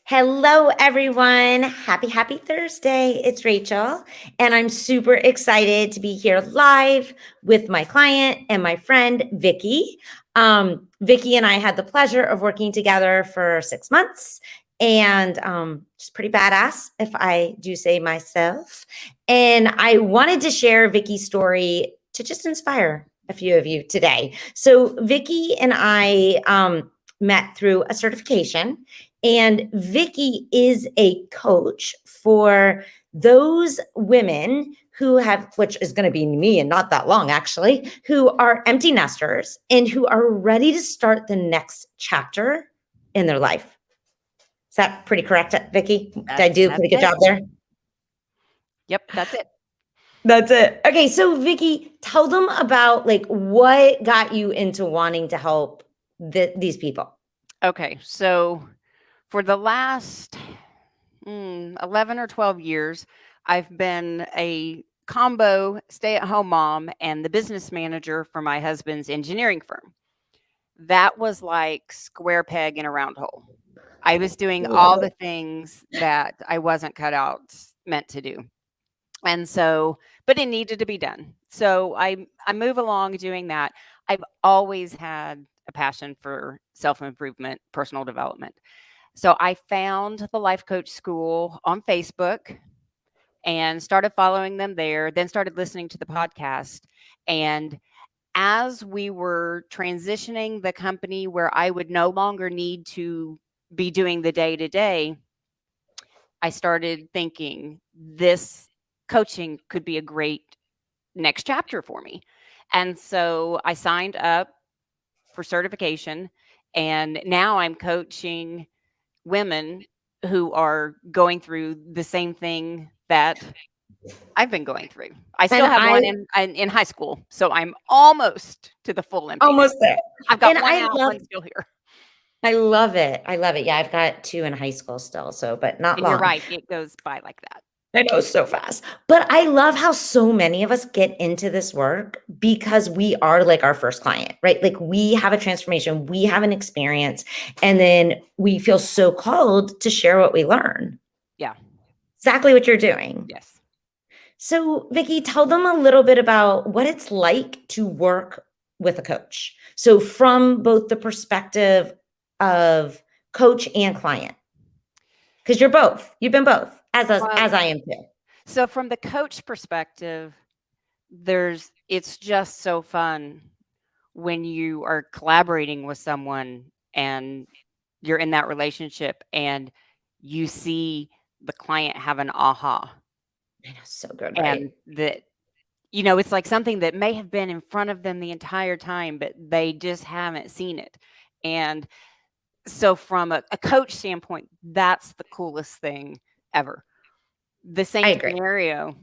Hello, everyone. Happy Thursday. It's Rachel, and I'm super excited to be here live with my client and my friend, Vicki. Vicki and I had the pleasure of working together for 6 months, and she's pretty badass, if I do say myself. And I wanted to share Vicki's story to just inspire a few of you today. So, Vicki and I met through a certification. And Vicki is a coach for those women who have, which is going to be me and not that long actually, who are empty nesters and who are ready to start the next chapter in their life. Is that pretty correct, Vicki? Did I do a pretty good job there? Yep, that's it. That's it. Okay, so Vicki, tell them about like what got you into wanting to help these people. Okay, so for the last 11 or 12 years, I've been a combo stay-at-home mom and the business manager for my husband's engineering firm. That was like square peg in a round hole. I was doing all the things that I wasn't cut out meant to do. And so, but it needed to be done. So I move along doing that. I've always had a passion for self-improvement, personal development. So I found the Life Coach School on Facebook and started following them there, then started listening to the podcast. And as we were transitioning the company where I would no longer need to be doing the day to day, I started thinking this coaching could be a great next chapter for me. And so I signed up for certification, and now I'm coaching women who are going through the same thing that I've been going through. I still have one in high school, so I'm almost to the full empty. Almost there. I've got one out, one still here. I love it. I love it. Yeah, I've got 2 in high school still, so but not long. You're right, it goes by like that. I know, so fast. But I love how so many of us get into this work because we are like our first client, right? Like we have a transformation, we have an experience, and then we feel so called to share what we learn. Yeah. Exactly what you're doing. Yes. So, Vicki, tell them a little bit about what it's like to work with a coach. So, from both the perspective of coach and client, because you're both. You've been both, as I am too. So, from the coach perspective, it's just so fun when you are collaborating with someone and you're in that relationship and you see the client have an aha. I know, so good, right? And that, it's like something that may have been in front of them the entire time, but they just haven't seen it. And so from a coach standpoint, that's the coolest thing ever. The same scenario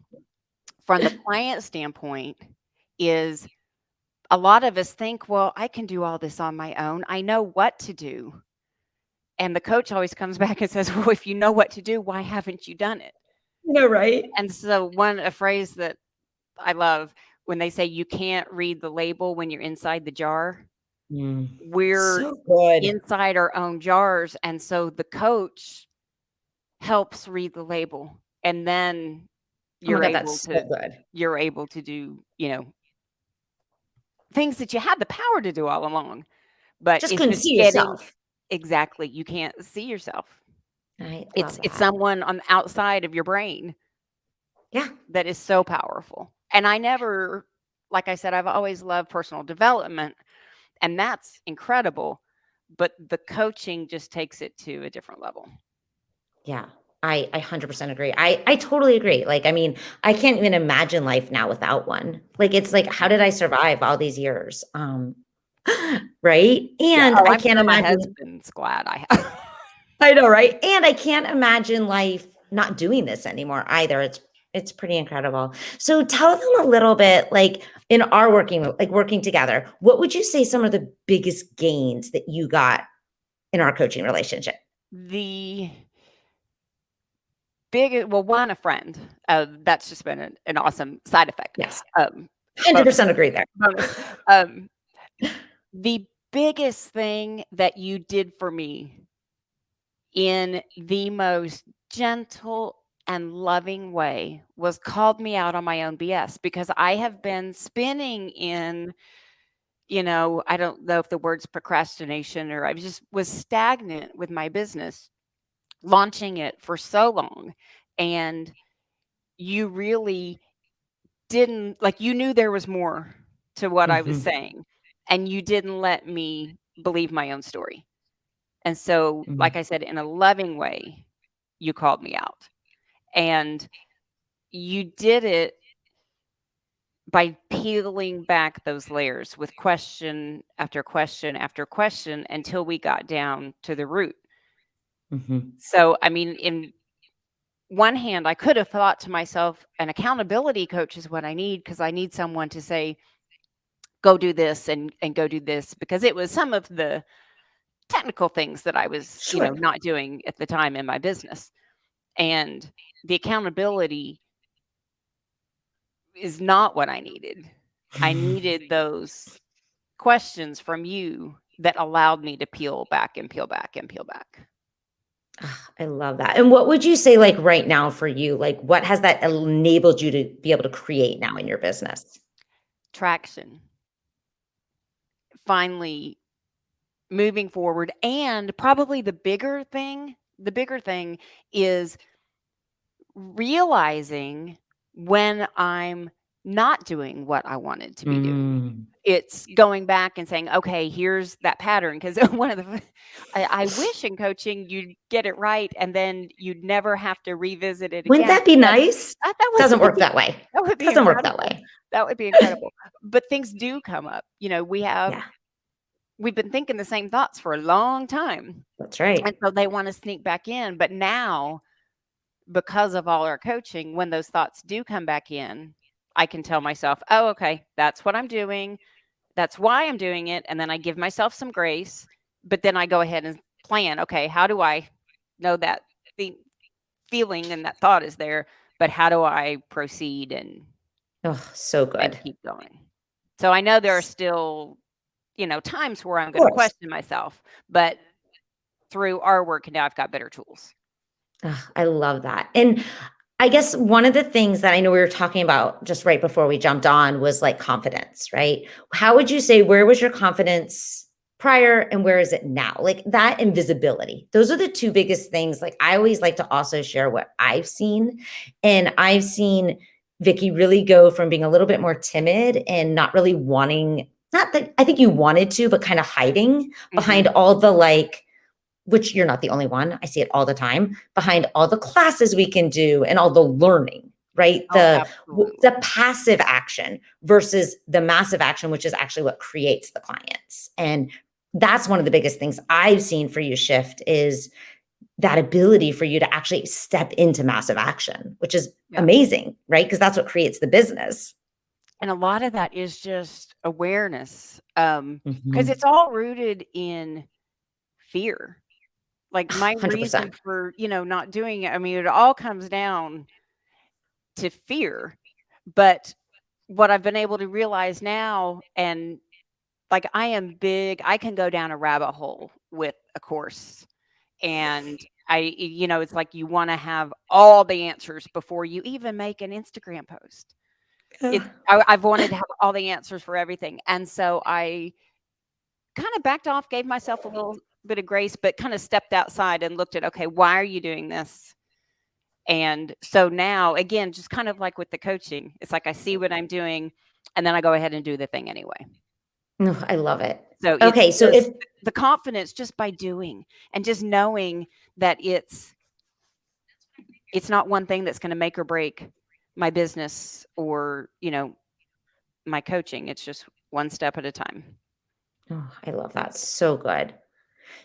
from the client standpoint is a lot of us think, well, I can do all this on my own. I know what to do. And the coach always comes back and says, well, if you know what to do, why haven't you done it? Right. And so a phrase that I love when they say you can't read the label when you're inside the jar. We're so inside our own jars. And so the coach helps read the label. And then you're able to do, things that you had the power to do all along. But just couldn't see yourself. Exactly. You can't see yourself. It's someone on the outside of your brain. Yeah. That is so powerful. And like I said, I've always loved personal development, and that's incredible. But the coaching just takes it to a different level. Yeah. I 100% agree. I totally agree. Like, I mean, I can't even imagine life now without one. Like, it's like, how did I survive all these years? Right. And I can't imagine. My husband's glad I have. I know, right? And I can't imagine life not doing this anymore either. It's pretty incredible. So tell them a little bit, like in our working together, what would you say some of the biggest gains that you got in our coaching relationship? One, a friend. That's just been an awesome side effect. Yes. 100% agree there. The biggest thing that you did for me in the most gentle and loving way, was called me out on my own BS, because I have been spinning in, I don't know if the word's procrastination, or I just was stagnant with my business, launching it for so long. And you really didn't, like, you knew there was more to what I was Mhm. saying, and you didn't let me believe my own story. And so, like Mhm. I said, in a loving way, you called me out. And you did it by peeling back those layers with question after question after question until we got down to the root. Mhm. So, I mean, in one hand, I could have thought to myself, an accountability coach is what I need, because I need someone to say, go do this and go do this, because it was some of the technical things that I was, Sure. not doing at the time in my business. And the accountability is not what I needed. I needed those questions from you that allowed me to peel back and peel back and peel back. Ah, I love that. And what would you say, like, right now for you? Like, what has that enabled you to be able to create now in your business? Traction, finally moving forward. And probably the bigger thing is realizing when I'm not doing what I wanted to be doing. Mm. It's going back and saying, okay, here's that pattern. Because one of the, I wish in coaching you'd get it right and then you'd never have to revisit it Wouldn't again. that be But nice? that Doesn't would work be that way. that would be Doesn't work that incredible. way. That would be incredible. But things do come up. Yeah, We've been thinking the same thoughts for a long time. that's And right. so they want to sneak back in. But now, because of all our coaching, when those thoughts do come back in, I can tell myself, oh, okay, that's what I'm doing. That's why I'm doing it. And then I give myself some grace. But then I go ahead and plan, okay, how do I know that the feeling and that thought is there? But how do I proceed Oh, so and good. keep going? So I know there are S still, times where I'm Of going to course. question myself, but through our work now, I've got better tools. Ugh, I love that. And I guess one of the things that I know we were talking about just right before we jumped on was like confidence, right? How would you say where was your confidence prior and where is it now? Like that and visibility. Those are the two biggest things. Like I always like to also share what I've seen. And I've seen Vicky really go from being a little bit more timid and not really wanting, not that I think you wanted to, but kind of hiding behind Hmm. all the like which you're not the only one. I see it all the time behind all the classes we can do and all the learning, right? Oh, The absolutely. passive action versus the massive action, which is actually what creates the clients. And that's one of the biggest things I've seen for you shift is that ability for you to actually step into massive action, which is Yeah. amazing, right? Because that's what creates the business. And a lot of that is just awareness, because Mhm. it's all rooted in fear. Like my reason 100%. for, not doing it, I mean, it all comes down to fear. But what I've been able to realize now, and like I can go down a rabbit hole with a course. And it's like you want to have all the answers before you even make an Instagram post. Yeah. I've wanted to have all the answers for everything. And so I kind of backed off, gave myself a little bit of grace, but kind of stepped outside and looked at, okay, why are you doing this? And so now, again, just kind of like with the coaching, it's like I see what I'm doing and then I go ahead and do the thing anyway. No, I love it. So it's Okay, so just if the confidence just by doing and just knowing that it's not one thing that's going to make or break my business or, my coaching. It's just one step at a time. oh, I love that. So good.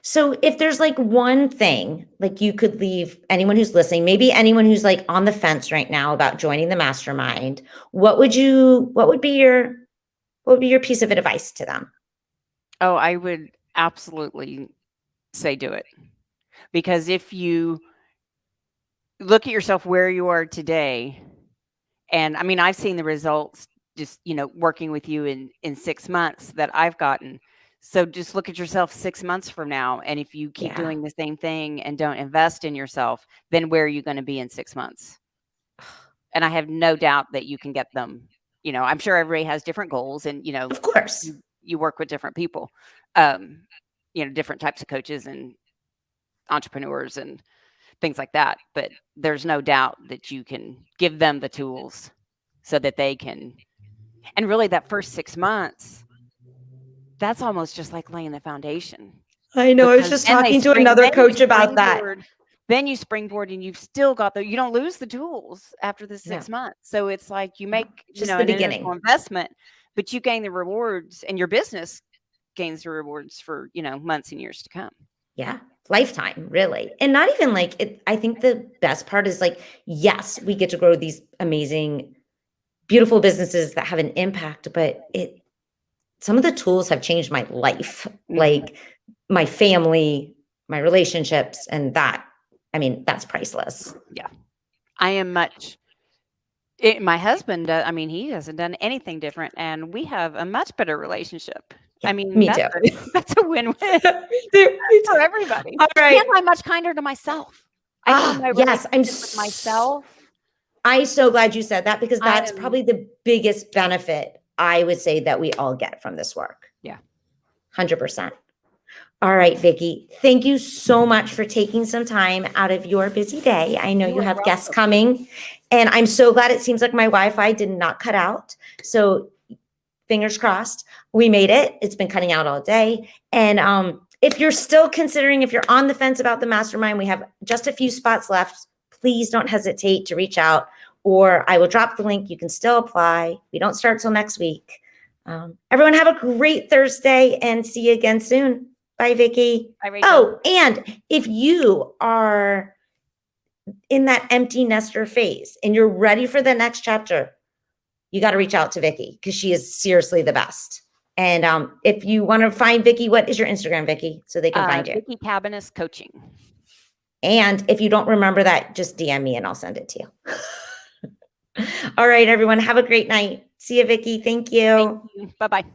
So if there's like one thing, like you could leave anyone who's listening, maybe anyone who's like on the fence right now about joining the mastermind, what would be your piece of advice to them? Oh, I would absolutely say do it. Because if you look at yourself where you are today, and I mean, I've seen the results just, working with you in 6 months that I've gotten. So just look at yourself 6 months from now, and if you keep Yeah. doing the same thing and don't invest in yourself, then where are you gonna be in 6 months? And I have no doubt that you can get them. I'm sure everybody has different goals and, Of course. you work with different people, um, different types of coaches and entrepreneurs and things like that. But there's no doubt that you can give them the tools so that they can. And really, that first 6 months, that's almost just like laying the foundation. I know. I was Because just talking to another coach about that. Then you springboard and you've still got you don't lose the tools after the No, 6 months. So it's like you make, just the an initial beginning. investment, but you gain the rewards and your business gains the rewards for, months and years to come. Yeah. Lifetime, really. And not even like it. I think the best part is like, yes, we get to grow these amazing, beautiful businesses that have an impact, but some of the tools have changed my life, like my family, my relationships, and that's priceless. Yeah. I am my husband, he hasn't done anything different, and we have a much better relationship. Yeah, me That's too. that's a win-win Me too. Me for too. everybody. All right. And I'm much kinder to myself. I find my Yes. relationship with myself. I'm so glad you said that because I that's am probably the biggest benefit I would say that we all get from this work. Yeah. 100%. All right, Vicki, thank you so much for taking some time out of your busy day. I know you have guests coming, and I'm so glad it seems like my Wi-Fi did not cut out. So fingers crossed, we made it. It's been cutting out all day. And if you're still considering, if you're on the fence about the mastermind, we have just a few spots left. Please don't hesitate to reach out, or I will drop the link. You can still apply. We don't start till next week. Everyone have a great Thursday and see you again soon. Bye, Vicki. Bye, Rachel. Oh, and if you are in that empty nester phase and you're ready for the next chapter, you got to reach out to Vicki because she is seriously the best. And if you want to find Vicki, what is your Instagram, Vicki, so they can find you? Vicki C Coaching. And if you don't remember that, just DM me and I'll send it to you. All right, everyone, have a great night. See you, Vicki. Thank you. Bye-bye.